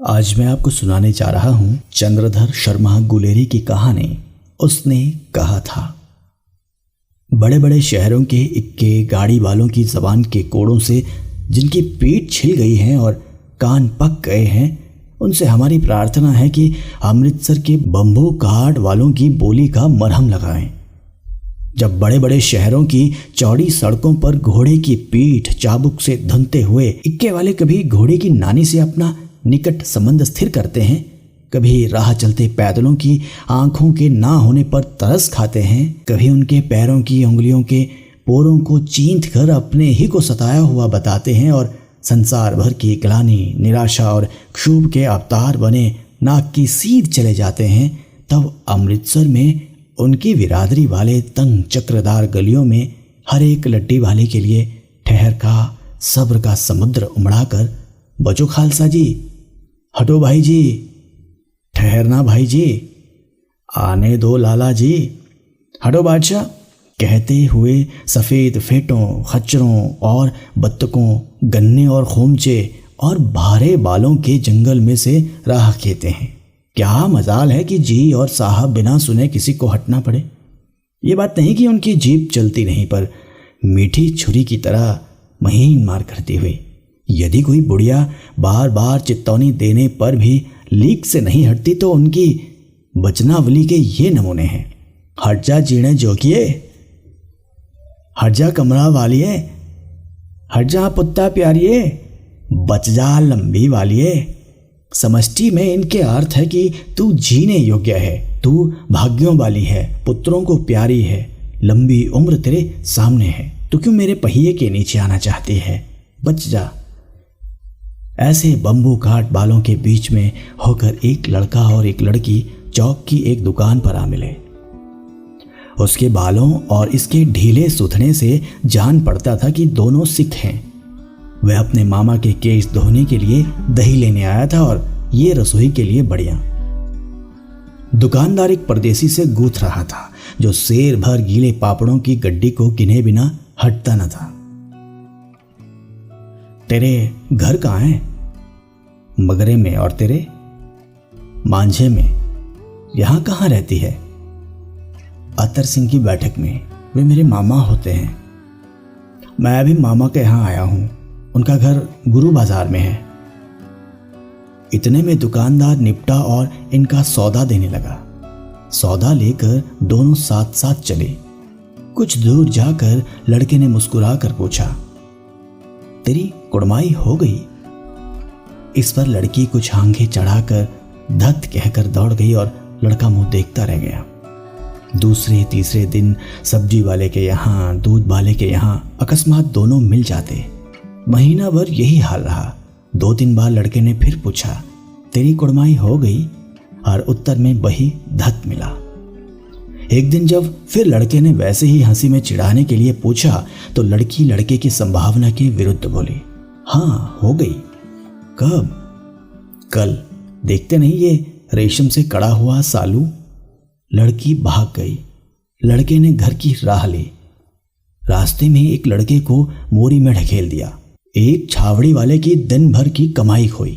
आज मैं आपको सुनाने जा रहा हूं चंद्रधर शर्मा गुलेरी की कहानी। उसने कहा था, बड़े बड़े शहरों के इक्के गाड़ी वालों की जबान के कोड़ों से जिनकी पीठ छिल गई है और कान पक गए हैं, उनसे हमारी प्रार्थना है कि अमृतसर के बंबू घाट वालों की बोली का मरहम लगाएं। जब बड़े बड़े शहरों की चौड़ी सड़कों पर घोड़े की पीठ चाबुक से धुनते हुए इक्के वाले कभी घोड़े की नानी से अपना निकट संबंध स्थिर करते हैं, कभी राह चलते पैदलों की आंखों के ना होने पर तरस खाते हैं, कभी उनके पैरों की उंगलियों के पोरों को चींथ कर अपने ही को सताया हुआ बताते हैं और संसार भर की ग्लानि, निराशा और क्षोभ के अवतार बने नाक की सीध चले जाते हैं, तब अमृतसर में उनकी बिरादरी वाले तंग चक्रदार गलियों में हर एक लड्डी वाले के लिए ठहर का सब्र का समुद्र उमड़ाकर, बचो खालसा जी, हटो भाई जी, ठहरना भाई जी, आने दो लाला जी, हटो बादशाह, कहते हुए सफ़ेद फेंटों, खच्चरों और बत्तकों, गन्ने और खोमचे और भारे बालों के जंगल में से राह खेते हैं। क्या मजाल है कि जी और साहब बिना सुने किसी को हटना पड़े। ये बात नहीं कि उनकी जीभ चलती नहीं, पर मीठी छुरी की तरह महीन मार करती हुई। यदि कोई बुढ़िया बार बार चितौनी देने पर भी लीक से नहीं हटती तो उनकी वचनावली के ये नमूने हैं। हट जा जीणे जोगिए, हट जा कमरा वालिए, हट जा पुत्ता प्यारिए, बच जा लंबी वालिए। समष्टि में इनके अर्थ है कि तू जीने योग्य है, तू भाग्यों वाली है, पुत्रों को प्यारी है, लंबी उम्र तेरे सामने है, तू क्यों मेरे पहिए के नीचे आना चाहती है, बच जा। ऐसे बंबू घाट बालों के बीच में होकर एक लड़का और एक लड़की चौक की एक दुकान पर आ मिले। उसके बालों और इसके ढीले सुथने से जान पड़ता था कि दोनों सिख हैं। वह अपने मामा के केस धोने के लिए दही लेने आया था और ये रसोई के लिए बढ़िया। दुकानदार एक परदेसी से गूंथ रहा था जो शेर भर गीले पापड़ों की गड्डी को गिने बिना हटता न था। तेरे घर कहाँ है? मगरे में। और तेरे? मांझे में। यहां कहाँ रहती है? अतर सिंह की बैठक में, वे मेरे मामा होते हैं। मैं अभी मामा के यहाँ आया हूं, उनका घर गुरु बाजार में है। इतने में दुकानदार निपटा और इनका सौदा देने लगा। सौदा लेकर दोनों साथ साथ चले। कुछ दूर जाकर लड़के ने मुस्कुरा कर पूछा, तेरी कुड़माई हो गई? इस पर लड़की कुछ आंखें चढ़ाकर धत कहकर दौड़ गई और लड़का मुंह देखता रह गया। दूसरे तीसरे दिन सब्जी वाले के यहाँ, दूध वाले के यहाँ अकस्मात दोनों मिल जाते। महीना भर यही हाल रहा। 2-3 बार लड़के ने फिर पूछा, तेरी कुड़माई हो गई? और उत्तर में वही धत मिला। एक दिन जब फिर लड़के ने वैसे ही हंसी में चिढ़ाने के लिए पूछा तो लड़की लड़के की संभावना के विरुद्ध बोली, हाँ हो गई। कब? कल। देखते नहीं ये रेशम से कड़ा हुआ सालू? लड़की भाग गई। लड़के ने घर की राह ली। रास्ते में एक लड़के को मोरी में ढकेल दिया। एक छावड़ी वाले की दिन भर की कमाई खोई।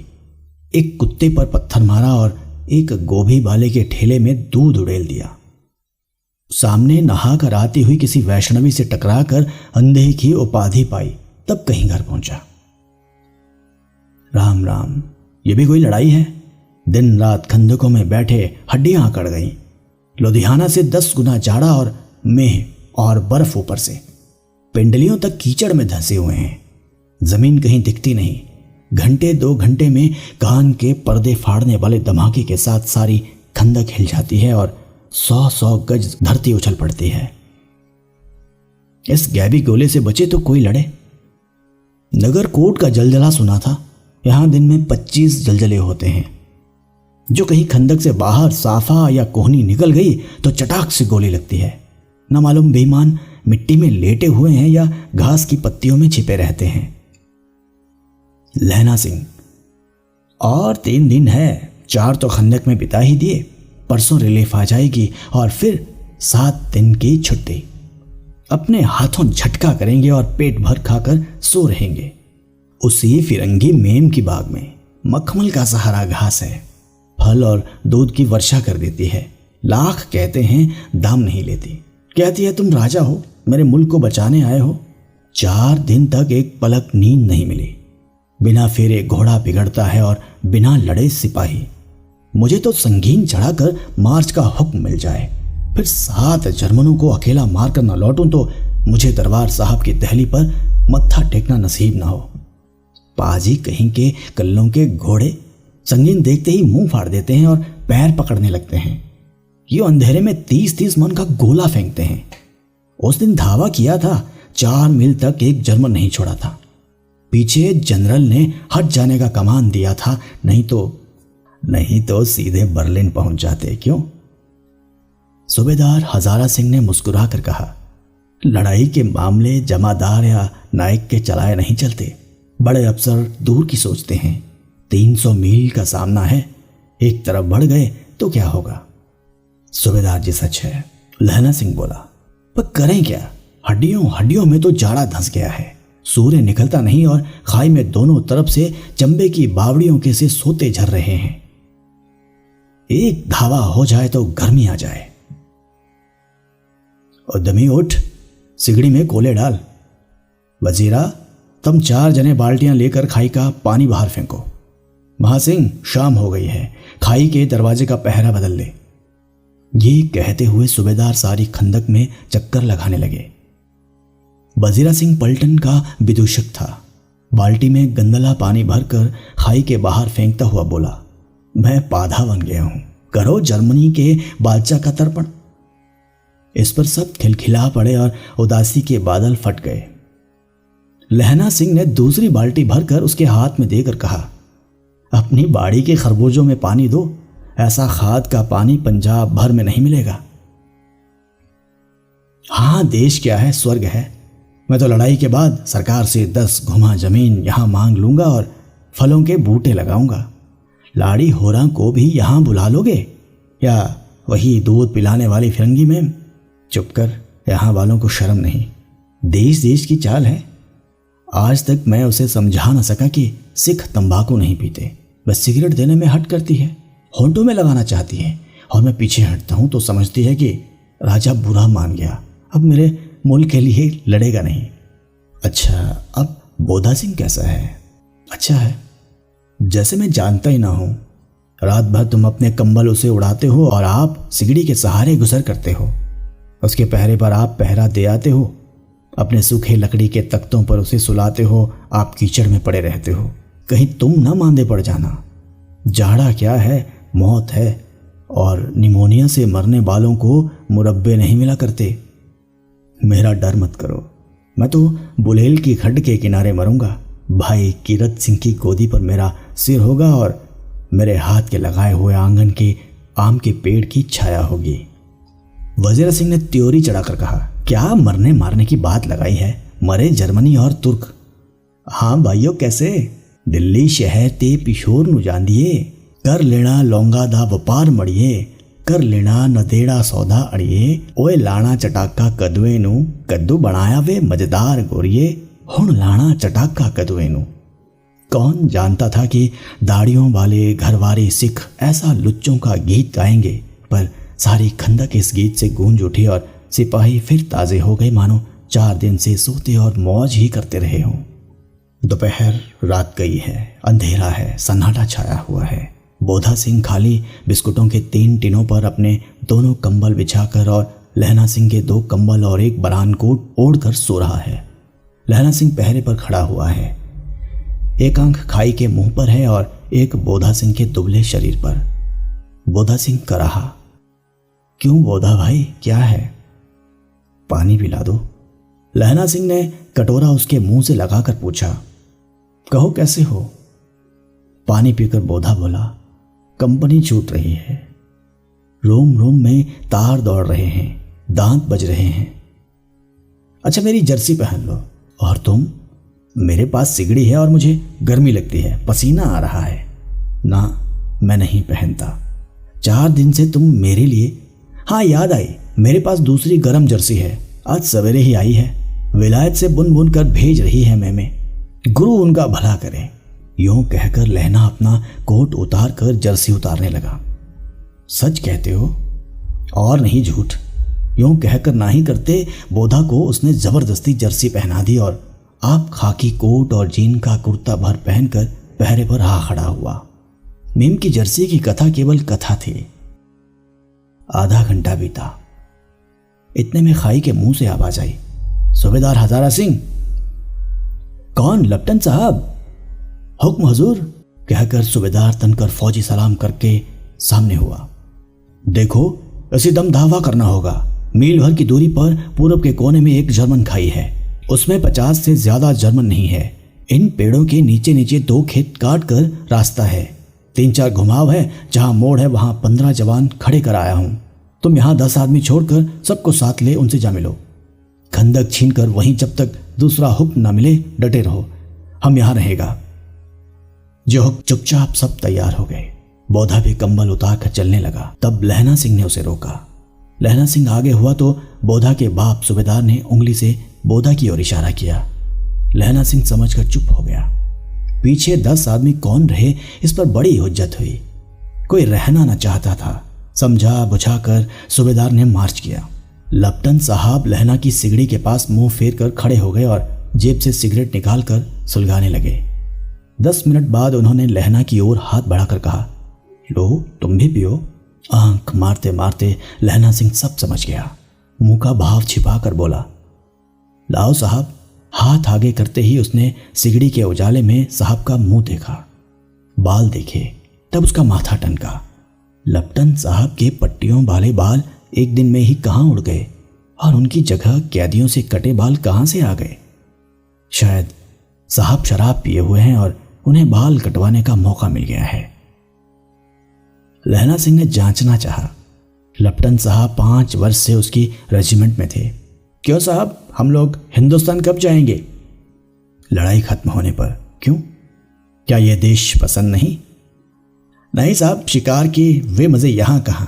एक कुत्ते पर पत्थर मारा और एक गोभी वाले के ठेले में दूध उड़ेल दिया। सामने नहा कर आती हुई किसी वैष्णवी से टकराकर अंधे की उपाधि पाई, तब कहीं घर पहुंचा। राम राम, ये भी कोई लड़ाई है? दिन रात खंदकों में बैठे हड्डियां अकड़ गईं। लुधियाना से 10 गुना जाड़ा और मेह और बर्फ ऊपर से। पिंडलियों तक कीचड़ में धंसे हुए हैं। जमीन कहीं दिखती नहीं। घंटे 2 घंटे में कान के पर्दे फाड़ने वाले धमाके के साथ सारी खंदक हिल जाती है और 100-100 गज धरती उछल पड़ती है। इस गैबी गोले से बचे तो कोई लड़े। नगर कोट का जलजला सुना था। यहां दिन में 25 जलजले होते हैं। जो कहीं खंदक से बाहर साफा या कोहनी निकल गई तो चटाक से गोली लगती है। न मालूम बेईमान मिट्टी में लेटे हुए हैं या घास की पत्तियों में छिपे रहते हैं। लहना सिंह, और 3 दिन है, 4 तो खंदक में बिता ही दिए। परसों रिलीफ आ जाएगी और फिर 7 दिन की छुट्टी। अपने हाथों झटका करेंगे और पेट भर खाकर सो रहेंगे उसी फिरंगी मेम की बाग में। मखमल का सहारा घास है, फल और दूध की वर्षा कर देती है। लाख कहते हैं दाम नहीं लेती। कहती है तुम राजा हो, मेरे मुल्क को बचाने आए हो। 4 दिन तक एक पलक नींद नहीं मिली। बिना फेरे घोड़ा बिगड़ता है और बिना लड़े सिपाही। मुझे तो संगीन चढ़ाकर मार्च का हुक्म मिल जाए, फिर 7 जर्मनों को अकेला मारकर न लौटूं तो मुझे दरबार साहब की दहली पर मत्था टेकना नसीब ना हो। पाजी कहीं के कल्लों के घोड़े संगीन देखते ही मुंह फाड़ देते हैं और पैर पकड़ने लगते हैं। ये अंधेरे में 30-30 मन का गोला फेंकते हैं। उस दिन धावा किया था, 4 मील तक एक जर्मन नहीं छोड़ा था। पीछे जनरल ने हट जाने का कमान दिया था, नहीं तो सीधे बर्लिन पहुंच जाते। क्यों? सूबेदार हजारा सिंह ने मुस्कुरा कर कहा, लड़ाई के मामले जमादार या नायक के चलाए नहीं चलते। बड़े अफसर दूर की सोचते हैं। 300 मील का सामना है, एक तरफ बढ़ गए तो क्या होगा? सूबेदार जी सच है, लहना सिंह बोला, पर करें क्या? हड्डियों में तो जाड़ा धंस गया है। सूर्य निकलता नहीं और खाई में दोनों तरफ से चंबे की बावड़ियों के से सोते झर रहे हैं। एक धावा हो जाए तो गर्मी आ जाए। उद्यमी उठ, सिगड़ी में कोले डाल। वजीरा, तुम 4 जने बाल्टियां लेकर खाई का पानी बाहर फेंको। महासिंह, शाम हो गई है, खाई के दरवाजे का पहरा बदल ले। ये कहते हुए सूबेदार सारी खंदक में चक्कर लगाने लगे। वजीरा सिंह पलटन का विदूषक था। बाल्टी में गंदला पानी भरकर खाई के बाहर फेंकता हुआ बोला, मैं पाधा बन गया हूं, करो जर्मनी के बादशाह का तर्पण। इस पर सब खिलखिला पड़े और उदासी के बादल फट गए। लहना सिंह ने दूसरी बाल्टी भरकर उसके हाथ में देकर कहा, अपनी बाड़ी के खरबूजों में पानी दो, ऐसा खाद का पानी पंजाब भर में नहीं मिलेगा। हां, देश क्या है, स्वर्ग है। मैं तो लड़ाई के बाद सरकार से 10 घुमा जमीन यहां मांग लूंगा और फलों के बूटे लगाऊंगा। लाड़ी होरा को भी यहां बुला लोगे या वही दूध पिलाने वाली फिरंगी में? चुप कर, यहां वालों को शर्म नहीं। देश की चाल है। आज तक मैं उसे समझा न सका कि सिख तंबाकू नहीं पीते, बस सिगरेट देने में हट करती है, होंठों में लगाना चाहती है, और मैं पीछे हटता हूं तो समझती है कि राजा बुरा मान गया, अब मेरे मुल्क के लिए लड़ेगा नहीं। अच्छा, अब बोधा सिंह कैसा है? अच्छा है, जैसे मैं जानता ही ना हूं। रात भर तुम अपने कंबल उसे उड़ाते हो और आप सिगड़ी के सहारे गुजर करते हो। उसके पहरे पर आप पहरा दे आते हो, अपने सूखे लकड़ी के तख्तों पर उसे सुलाते हो, आप कीचड़ में पड़े रहते हो। कहीं तुम ना मांदे पड़ जाना। जाड़ा क्या है, मौत है, और निमोनिया से मरने वालों को मुरब्बे नहीं मिला करते। मेरा डर मत करो, मैं तो बुलेल की खड्ड के किनारे मरूंगा। भाई कीरत सिंह की गोदी पर मेरा सिर होगा और मेरे हाथ के लगाए हुए आंगन के आम के पेड़ की छाया होगी। वजीर सिंह ने त्योरी चढ़ाकर कहा, क्या मरने मारने की बात लगाई है? मरे जर्मनी और तुर्क। हाँ भाइयों, कैसे? दिल्ली शहर ते पिशोर नु जांदिए, कर लेना लौंगा दा व्यापार मड़िए, कर लेना नदेड़ा सौदा अड़िए, ओए लाना चटाका कदुए नु, कद्दू बनाया वे मजेदार गोरिए, हुण लाना चटाका कदुए नु। कौन जानता था कि दाढ़ियों वाले घरवारे सिख ऐसा लुच्चों का गीत गाएंगे, पर सारी खंदक इस गीत से गूंज उठी और सिपाही फिर ताजे हो गए, मानो 4 दिन से सोते और मौज ही करते रहे हों। दोपहर रात गई है, अंधेरा है, सन्नाटा छाया हुआ है। बोधा सिंह खाली बिस्कुटों के 3 टिनों पर अपने दोनों कंबल बिछाकर और लहना सिंह के 2 कंबल और एक बरान कोट ओढ़कर सो रहा है। लहना सिंह पहरे पर खड़ा हुआ है, एक आंख खाई के मुंह पर है और एक बोधा सिंह के दुबले शरीर पर। बोधा सिंह कराहा, क्यों बोधा भाई, क्या है? पानी पिला दो। लहना सिंह ने कटोरा उसके मुंह से लगाकर पूछा, कहो कैसे हो? पानी पीकर बोधा बोला, कंपनी छूट रही है, रोम रोम में तार दौड़ रहे हैं, दांत बज रहे हैं। अच्छा मेरी जर्सी पहन लो। और तुम? मेरे पास सिगड़ी है और मुझे गर्मी लगती है, पसीना आ रहा है। ना, मैं नहीं पहनता। 4 दिन से तुम मेरे लिए। हाँ याद आई, मेरे पास दूसरी गर्म जर्सी है, आज सवेरे ही आई है, विलायत से बुन बुन कर भेज रही है मैमे, गुरु उनका भला करे। यूं कहकर लहना अपना कोट उतार कर जर्सी उतारने लगा। सच कहते हो? और नहीं झूठ। यूं कहकर ना ही करते बोधा को उसने जबरदस्ती जर्सी पहना दी और आप खाकी कोट और जीन का कुर्ता भर पहनकर पहरे पर आ खड़ा हुआ। मीम की जर्सी की कथा केवल कथा थी। आधा घंटा बीता। इतने में खाई के मुंह से आवाज आई, सूबेदार हजारा सिंह। कौन? लप्टन साहब। हुक्म हुजूर, कहकर सूबेदार तनकर फौजी सलाम करके सामने हुआ। देखो, इसी दम धावा करना होगा। मील भर की दूरी पर पूरब के कोने में एक जर्मन खाई है। उसमें 50 से ज्यादा जर्मन नहीं है। इन पेड़ों के नीचे नीचे 2 खेत काट कर रास्ता है। 3-4 घुमाव है। जहां मोड़ है वहां 15 जवान खड़े कर आया हूं। तुम यहां 10 आदमी छोड़कर सबको साथ ले उनसे जा मिलो। खंदक छीनकर वहीं जब तक दूसरा हुक्म न मिले डटे रहो। हम यहां रहेगा। जो हुक्म। चुपचाप सब तैयार हो गए। बोधा भी कंबल उतार कर चलने लगा। तब लहना सिंह ने उसे रोका। लहना सिंह आगे हुआ तो बोधा के बाप सूबेदार ने उंगली से बोधा की ओर इशारा किया। लहना सिंह समझकर चुप हो गया। पीछे 10 आदमी कौन रहे इस पर बड़ी हुज्जत हुई। कोई रहना न चाहता था। समझा बुझा कर सूबेदार ने मार्च किया। लप्टन साहब लहना की सिगड़ी के पास मुंह फेर कर खड़े हो गए और जेब से सिगरेट निकालकर सुलगाने लगे। 10 मिनट बाद उन्होंने लहना की ओर हाथ बढ़ाकर कहा, लो तुम भी पियो। आंख मारते मारते लहना सिंह सब समझ गया। मुंह का भाव छिपा कर बोला, लाओ साहब। हाथ आगे करते ही उसने सिगड़ी के उजाले में साहब का मुंह देखा, बाल देखे, तब उसका माथा टनका। लप्टन साहब के पट्टियों वाले बाल एक दिन में ही कहां उड़ गए और उनकी जगह कैदियों से कटे बाल कहां से आ गए? शायद साहब शराब पिए हुए हैं और उन्हें बाल कटवाने का मौका मिल गया है। लहना सिंह ने जांचना चाहा। लप्टन साहब 5 वर्ष से उसकी रेजिमेंट में थे। क्यों साहब, हम लोग हिंदुस्तान कब जाएंगे? लड़ाई खत्म होने पर। क्यों? क्या यह देश पसंद नहीं? नहीं साहब, शिकार के वे मजे यहां कहां।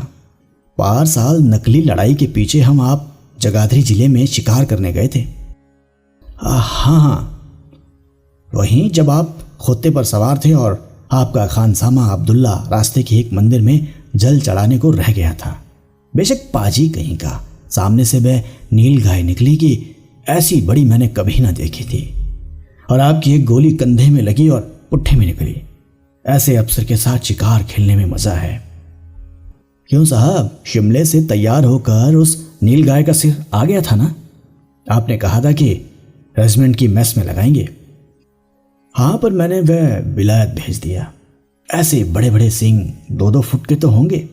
पार साल नकली लड़ाई के पीछे हम आप जगाधरी जिले में शिकार करने गए थे। हाँ, वहीं जब आप खोते पर सवार थे और आपका खानसामा अब्दुल्ला रास्ते के एक मंदिर में जल चढ़ाने को रह गया था। बेशक पाजी कहीं का, सामने से वह नील गाय निकली कि ऐसी बड़ी मैंने कभी ना देखी थी। और आपकी एक गोली कंधे में लगी और पुट्ठे में निकली। ऐसे अफसर के साथ शिकार खेलने में मजा है। क्यों साहब, शिमले से तैयार होकर उस नील गाय का सिर आ गया था ना? आपने कहा था कि रेजिमेंट की मेस में लगाएंगे। हाँ, पर मैंने वह विलायत भेज दिया। ऐसे बड़े बड़े सिंह 2-2 फुट के तो होंगे।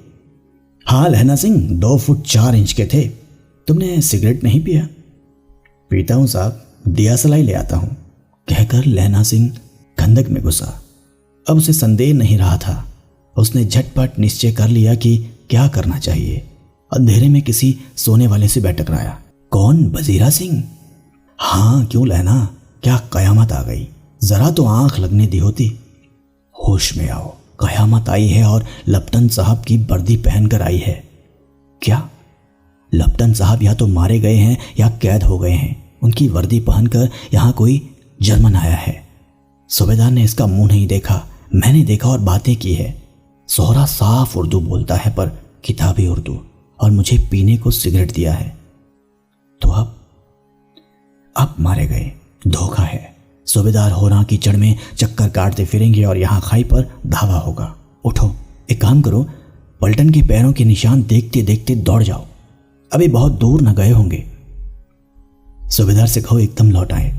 हाँ लहना सिंह 2 फुट 4 इंच के थे। तुमने सिगरेट नहीं पिया? पीता हूं साहब, दिया सलाई ले आता हूं, कहकर लहना सिंह खंदक में घुसा। अब उसे संदेह नहीं रहा था। उसने झटपट निश्चय कर लिया कि क्या करना चाहिए। अंधेरे में किसी सोने वाले से बैठ टकराया। कौन? वजीरा सिंह। हाँ, क्यों लहना, क्या कयामत आ गई? जरा तो आंख लगने दी होती। होश में आओ, कयामत आई है और लप्टन साहब की वर्दी पहनकर आई है। क्या? लप्टन साहब या तो मारे गए हैं या कैद हो गए हैं। उनकी वर्दी पहनकर यहां कोई जर्मन आया है। सूबेदार ने इसका मुंह नहीं देखा, मैंने देखा और बातें की है। सोहरा साफ उर्दू बोलता है पर किताबी उर्दू, और मुझे पीने को सिगरेट दिया है। तो अब मारे गए। धोखा है। सूबेदार होरा कीचड़ में चक्कर काटते फिरेंगे और यहां खाई पर धावा होगा। उठो, एक काम करो, पलटन के पैरों के निशान देखते देखते दौड़ जाओ। अभी बहुत दूर न गए होंगे। सूबेदार से कहो एकदम लौट आए।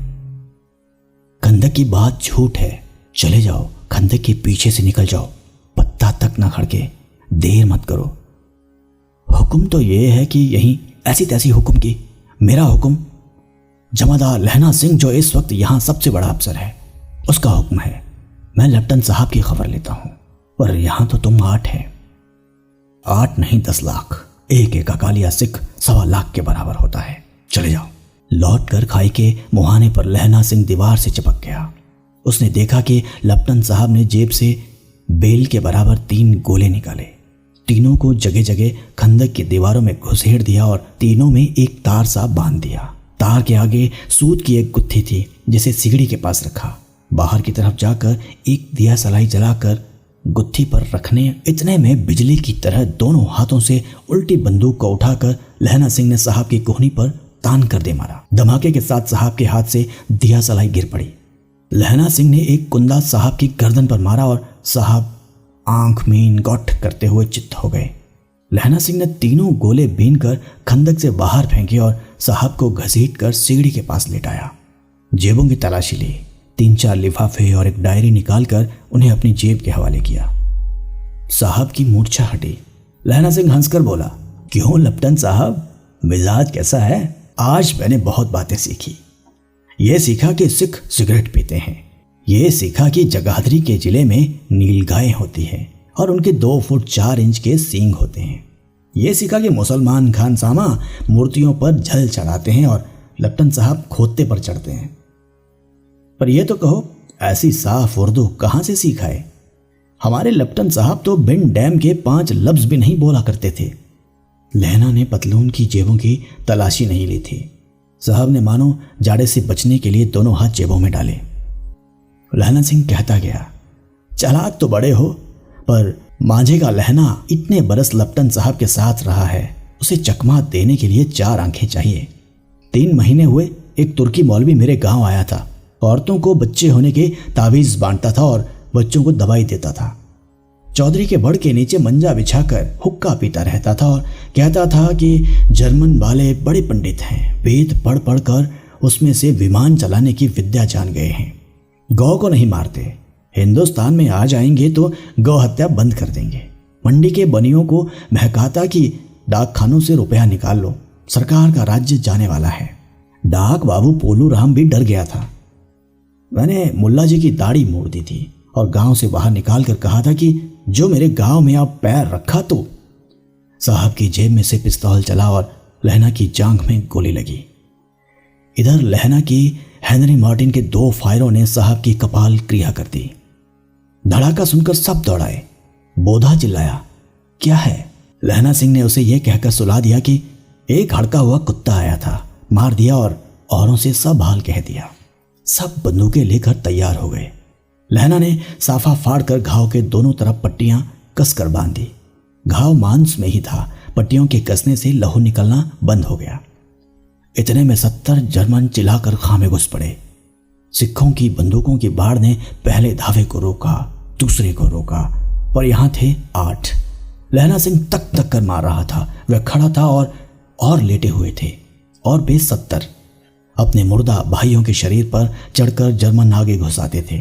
खंदक की बात झूठ है। चले जाओ, खंदक के पीछे से निकल जाओ, पत्ता तक ना खड़के। देर मत करो। हुक्म तो यह है कि यहीं ऐसी तैसी हुक्म की। मेरा हुक्म जमादार लहना सिंह, जो इस वक्त यहां सबसे बड़ा अफसर है, उसका हुक्म है। मैं लेफ्टिनेंट साहब की खबर लेता हूं, पर यहां तो तुम 8 है। 8 नहीं 10 लाख। एक एक अकालिया सिख 1.25 लाख के बराबर होता है। चले जाओ। लौट कर खाई के मुहाने पर लहना सिंह दीवार से चिपक गया। उसने देखा कि लेफ्टिनेंट साहब ने जेब से बेल के बराबर 3 गोले निकाले। तीनों को जगह जगह खंदक की दीवारों में घुसेड़ दिया और तीनों में एक तार सा बांध दिया। तार के आगे सूत की एक गुत्थी थी जिसे सिगड़ी के पास रखा। बाहर की तरफ जाकर एक दिया सलाई जलाकर गुत्थी पर रखने, इतने में बिजली की तरह दोनों हाथों से उल्टी बंदूक को उठाकर लहना सिंह ने साहब की कोहनी पर तान कर दे मारा। धमाके के साथ साहब के हाथ से दिया सलाई गिर पड़ी। लहना सिंह ने एक कुंदा साहब की गर्दन पर मारा और साहब आंख मीन गौठ करते हुए चित्त हो गए। लहना सिंह ने तीनों गोले बीन कर खंदक से बाहर फेंके और साहब को घसीट कर सीढ़ी के पास लेटाया। जेबों की तलाशी ली, 3-4 लिफाफे और एक डायरी निकालकर उन्हें अपनी जेब के हवाले किया। साहब की मूर्छा हटी। लहना सिंह हंसकर बोला, क्यों लपटन साहब, मिजाज कैसा है? आज मैंने बहुत बातें सीखी। ये सीखा कि सिख सिगरेट पीते हैं, ये सीखा कि जगाधरी के जिले में नीलगायें होती हैं और उनके 2 फुट 4 इंच के सींग होते हैं। ये सीखा कि मुसलमान खानसामा मूर्तियों पर जल चढ़ाते हैं और लपटन साहब खोते पर चढ़ते हैं। पर यह तो कहो, ऐसी साफ उर्दू कहां से सीखा है? हमारे लपटन साहब तो बिन डैम के 5 लफ्ज भी नहीं बोला करते थे। लहना ने पतलून की जेबों की तलाशी नहीं ली थी। साहब ने मानो जाड़े से बचने के लिए दोनों हाथ जेबों में डाले। लहना सिंह कहता गया, चालाक तो बड़े हो, पर मांझे का लहना इतने बरस लपटन साहब के साथ रहा है, उसे चकमा देने के लिए 4 आंखें चाहिए। 3 महीने हुए एक तुर्की मौलवी मेरे गांव आया था। औरतों को बच्चे होने के तावीज बांटता था और बच्चों को दवाई देता था। चौधरी के बड़ के नीचे मंजा बिछाकर हुक्का पीता रहता था और कहता था कि जर्मन वाले बड़े पंडित हैं, वेद पढ़ पढ़ कर उसमें से विमान चलाने की विद्या जान गए हैं। गौ को नहीं मारते, हिंदुस्तान में आ जाएंगे तो गौ हत्या बंद कर देंगे। मंडी के बनियों को महकाता कि डाक खानों से रुपया निकाल लो, सरकार का राज्य जाने वाला है। डाक बाबू पोलू राम भी डर गया था। मैंने मुल्ला जी की दाढ़ी मोड़ दी थी और गांव से बाहर निकाल कर कहा था कि जो मेरे गांव में आप पैर रखा तो। साहब की जेब में से पिस्तौल चला और लहना की जांघ में गोली लगी। इधर लहना की हेनरी मार्टिन के 2 फायरों ने साहब की कपाल क्रिया कर दी। धड़ाका सुनकर सब दौड़ाए। बोधा चिल्लाया, क्या है? लहना सिंह ने उसे यह कहकर सुला दिया कि एक हड़का हुआ कुत्ता आया था, मार दिया और औरों से सब हाल कह दिया। सब बंदूकें लेकर तैयार हो गए। लहना ने साफा फाड़कर घाव के दोनों तरफ पट्टियां कसकर बांध दी। घाव मांस में ही था, पट्टियों के कसने से लहू निकलना बंद हो गया। इतने में 70 जर्मन चिल्लाकर खामे घुस पड़े। सिखों की बंदूकों की बाढ़ ने पहले धावे को रोका, दूसरे को रोका, पर यहां थे 8। लहना सिंह तक तक कर मार रहा था। वह खड़ा था और लेटे हुए थे और वे 70 अपने मुर्दा भाइयों के शरीर पर चढ़कर जर्मन आगे घुस आते थे।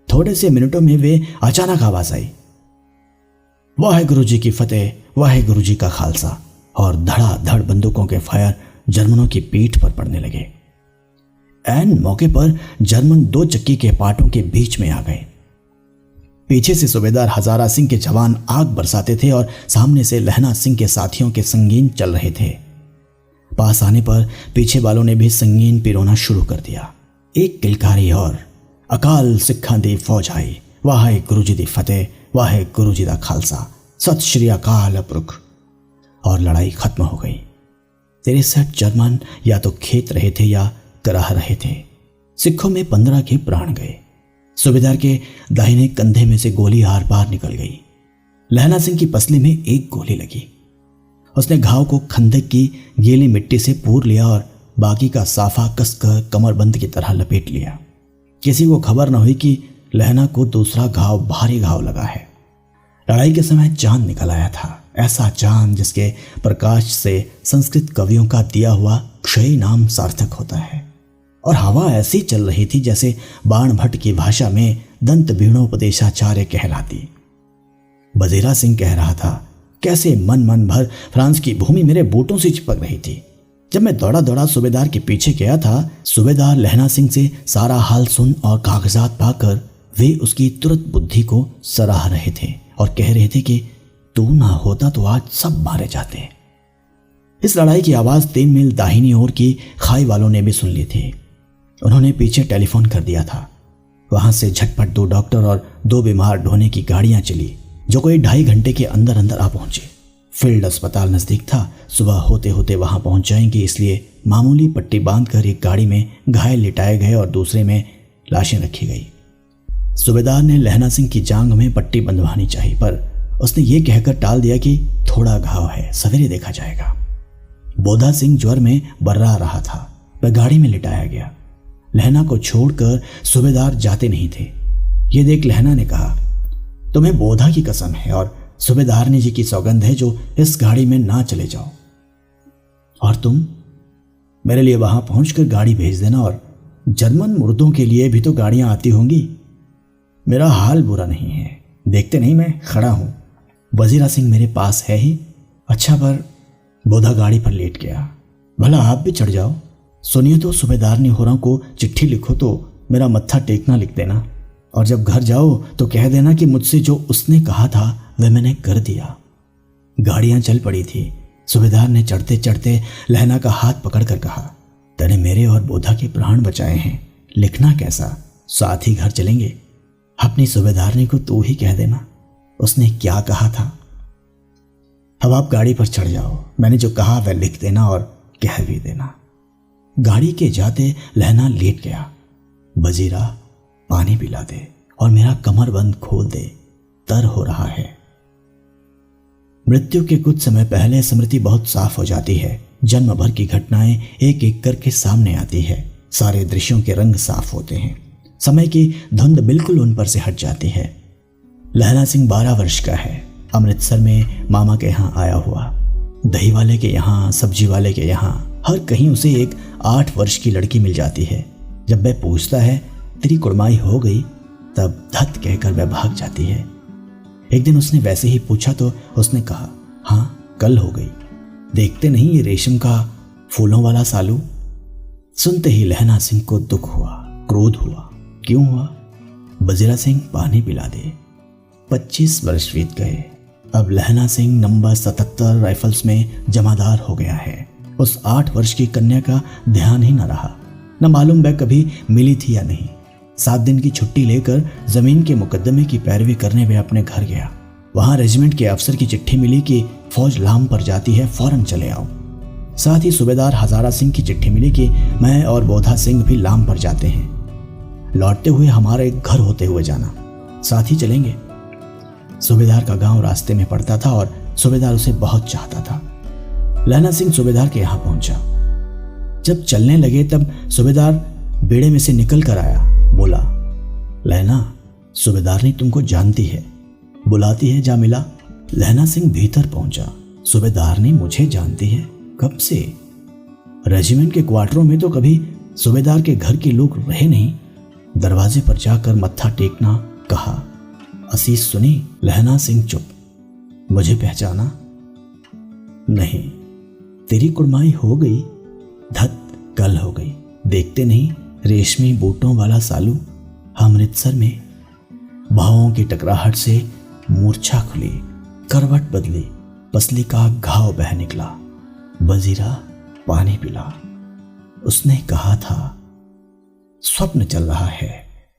थोड़े से मिनटों में वे अचानक आवाज आई, वाहेगुरु जी की फतेह, वाहेगुरु जी का खालसा, और धड़ाधड़ बंदूकों के फायर जर्मनों की पीठ पर पड़ने लगे। ऐन मौके पर जर्मन 2 चक्की के पाटों के बीच में आ गए। पीछे से सूबेदार हजारा सिंह के जवान आग बरसाते थे और सामने से लहना सिंह के साथियों के संगीन चल रहे थे। पास आने पर पीछे वालों ने भी संगीन पिरोना शुरू कर दिया। एक किलकारी और, अकाल सिखां दी फौज आई, वाहे गुरु जी दी फतेह, वाहे गुरु जी दा खालसा, सत श्री अकाल अपुरख, और लड़ाई खत्म हो गई। 63 जर्मन या तो खेत रहे थे या कराह रहे थे। सिखों में 15 के प्राण गए। सूबेदार के दाहिने कंधे में से गोली आर पार निकल गई। लहना सिंह की पसली में एक गोली लगी। उसने घाव को खंदक की गीली मिट्टी से पूर लिया और बाकी का साफा कसकर कमरबंद की तरह लपेट लिया। किसी को खबर न हुई कि लहना को दूसरा घाव भारी घाव लगा है। लड़ाई के समय चांद निकल आया था, ऐसा चांद जिसके प्रकाश से संस्कृत कवियों का दिया हुआ क्षय नाम सार्थक होता है। और हवा ऐसी चल रही थी जैसे बाण भट्ट की भाषा में दंत बीणोपदेशाचार्य कहलाती। बजीरा सिंह कह रहा था, कैसे मन भर फ्रांस की भूमि मेरे बूटों से चिपक रही थी। जब मैं दौड़ा दौड़ा सूबेदार के पीछे गया था, सूबेदार लहना सिंह से सारा हाल सुन और कागजात पाकर वे उसकी तुरंत बुद्धि को सराह रहे थे और कह रहे थे कि तू ना होता तो आज सब मारे जाते। इस लड़ाई की आवाज 3 मील दाहिनी ओर की खाई वालों ने भी सुन ली थी। उन्होंने पीछे टेलीफोन कर दिया था। वहां से झटपट 2 डॉक्टर और 2 बीमार ढोने की गाड़ियां चली, जो कोई 2.5 घंटे के अंदर अंदर आ पहुंचे। फील्ड अस्पताल नजदीक था, सुबह होते होते वहां पहुंच जाएंगे, इसलिए मामूली पट्टी बांधकर एक गाड़ी में घायल लिटाए गए और दूसरे में लाशें रखी गई। सूबेदार ने लहना सिंह की जांघ में पट्टी बंधवानी चाहिए, पर उसने ये कहकर टाल दिया कि थोड़ा घाव है, सवेरे देखा जाएगा। बोधा सिंह ज्वर में बर्रा रहा था। वह गाड़ी में लिटाया गया। लहना को छोड़कर सूबेदार जाते नहीं थे। ये देख लहना ने कहा, तुम्हें बोधा की कसम है और सूबेदारनी जी की सौगंध है जो इस गाड़ी में ना चले जाओ। और तुम मेरे लिए वहां पहुंचकर गाड़ी भेज देना, और जर्मन मुर्दों के लिए भी तो गाड़ियां आती होंगी। मेरा हाल बुरा नहीं है, देखते नहीं मैं खड़ा हूं। वजीरा सिंह मेरे पास है ही। अच्छा, पर बोधा गाड़ी पर लेट गया। भला आप भी चढ़ जाओ। सुनिए तो, सूबेदारनी होरा को चिट्ठी लिखो तो मेरा मत्था टेकना लिख देना, और जब घर जाओ तो कह देना कि मुझसे जो उसने कहा था वह मैंने कर दिया। गाड़ियां चल पड़ी थी। सूबेदार ने चढ़ते चढ़ते लहना का हाथ पकड़कर कहा, तूने मेरे और बोधा के प्राण बचाए हैं, लिखना कैसा, साथ ही घर चलेंगे। अपनी सूबेदारनी को तू ही कह देना उसने क्या कहा था। अब आप गाड़ी पर चढ़ जाओ, मैंने जो कहा वह लिख देना और कह भी देना। गाड़ी के जाते लहना लेट गया। वजीरा पानी पिला दे और मेरा कमरबंद खोल दे, तर हो रहा है। मृत्यु के कुछ समय पहले स्मृति बहुत साफ हो जाती है। जन्म भर की घटनाएं एक एक करके सामने आती है। सारे दृश्यों के रंग साफ होते हैं। समय की धुंध बिल्कुल उन पर से हट जाती है। लहना सिंह 12 वर्ष का है। अमृतसर में मामा के यहाँ आया हुआ। दही वाले के यहाँ, सब्जी वाले के यहाँ, हर कहीं उसे एक 8 वर्ष की लड़की मिल जाती है। जब वह पूछता है तेरी कुड़माई हो गई, तब धत कहकर वह भाग जाती है। एक दिन उसने वैसे ही पूछा तो उसने कहा, हाँ कल हो गई। देखते नहीं ये रेशम का फूलों वाला सालू। सुनते ही लहना सिंह को दुख हुआ, क्रोध हुआ। क्यों हुआ? वजीरा सिंह पानी पिला दे। 25 वर्ष बीत गए। अब लहना सिंह नंबर 77 राइफल्स में जमादार हो गया है। उस 8 वर्ष की कन्या का ध्यान ही न रहा। न मालूम वह कभी मिली थी या नहीं। 7 दिन की छुट्टी लेकर जमीन के मुकदमे की पैरवी करने वे अपने घर गया। वहां रेजिमेंट के अफसर की चिट्ठी मिली कि फौज लाम पर जाती है, फौरन चले आओ। साथ ही सूबेदार हजारा सिंह की चिट्ठी मिली कि मैं और बोधा सिंह भी लाम पर जाते हैं। लौटते हुए हमारे घर होते हुए जाना, साथ ही चलेंगे। सूबेदार का गांव रास्ते में पड़ता था और सूबेदार उसे बहुत चाहता था। लहना सिंह सूबेदार के यहां पहुंचा। जब चलने लगे तब सूबेदार बेड़े में से निकल कर आया। बोला, लहना, सूबेदारनी तुमको जानती है, बुलाती है, जा मिला। लहना सिंह भीतर पहुंचा। सूबेदारनी मुझे जानती है? कब से? रेजिमेंट के क्वार्टरों में तो कभी सूबेदार के घर के लोग रहे नहीं। दरवाजे पर जाकर मत्था टेकना कहा। असीस सुनी? लहना सिंह चुप। मुझे पहचाना? नहीं। तेरी कुड़माई हो गई? धत कल हो गई। देखते नहीं रेशमी बूटों वाला सालू? अमृतसर में भावों की टकराहट से मूर्छा खुली, करवट बदली, पसली का घाव बह निकला। वजीरा पानी पिला। उसने कहा था स्वप्न चल रहा है।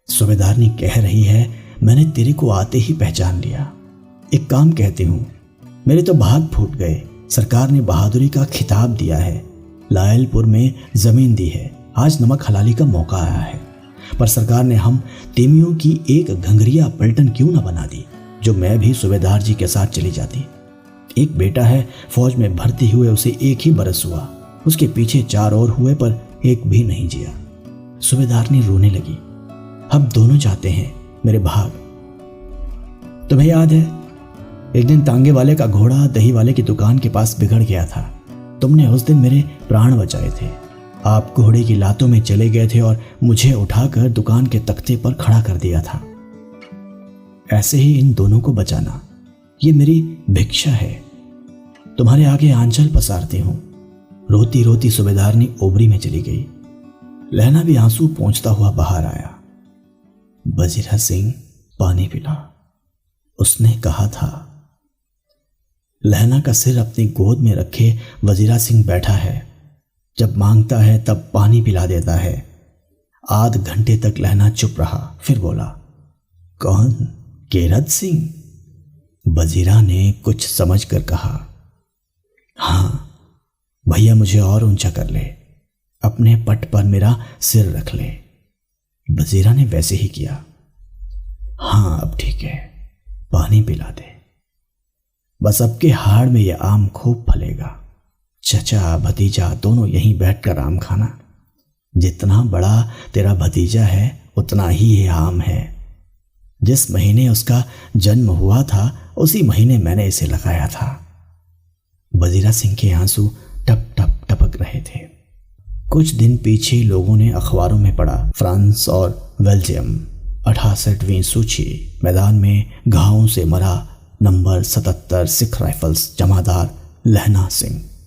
सूबेदारनी कह रही है मैंने तेरे को आते ही पहचान लिया। एक काम कहती हूं, मेरे तो भाग फूट गए। सरकार ने बहादुरी का खिताब दिया है, लायलपुर में जमीन दी है। आज नमक हलाली का मौका आया है, पर सरकार ने हम तेमियों की एक घंघरिया पलटन क्यों न बना दी, जो मैं भी सूबेदार जी के साथ चली जाती। एक बेटा है फौज में भर्ती हुए, उसे 1 ही बरस हुआ। उसके पीछे 4 और हुए पर एक भी नहीं जिया। सूबेदारनी रोने लगी। अब दोनों जाते हैं मेरे भाग। तुम्हें याद है एक दिन तांगे वाले का घोड़ा दही वाले की दुकान के पास बिगड़ गया था। तुमने उस दिन मेरे प्राण बचाए थे। आप घोड़े की लातों में चले गए थे और मुझे उठाकर दुकान के तख्ते पर खड़ा कर दिया था। ऐसे ही इन दोनों को बचाना, ये मेरी भिक्षा है। तुम्हारे आगे आंचल पसारती हूं। रोती रोती सूबेदारनी ओबरी में चली गई। लहना भी आंसू पोंछता हुआ बाहर आया। वजीरा सिंह पानी पिला। उसने कहा था। लहना का सिर अपनी गोद में रखे वजीरा सिंह बैठा है। जब मांगता है तब पानी पिला देता है। आध घंटे तक लहना चुप रहा, फिर बोला, कौन? केरत सिंह? वजीरा ने कुछ समझकर कहा, हाँ भैया, मुझे और ऊंचा कर ले, अपने पट पर मेरा सिर रख ले। वजीरा ने वैसे ही किया। हाँ अब ठीक है, पानी पिला दे। बस अब के हाड़ में यह आम खूब फलेगा। चचा भतीजा दोनों यहीं बैठकर आम खाना। जितना बड़ा तेरा भतीजा है उतना ही ये आम है। जिस महीने उसका जन्म हुआ था उसी महीने मैंने इसे लगाया था। वजीरा सिंह के आंसू टप टप टपक रहे थे। कुछ दिन पीछे लोगों ने अखबारों में पढ़ा, फ्रांस और बेल्जियम 68वीं सूची, मैदान में घावों से मरा नंबर 77 सिख राइफल्स जमादार लहना सिंह।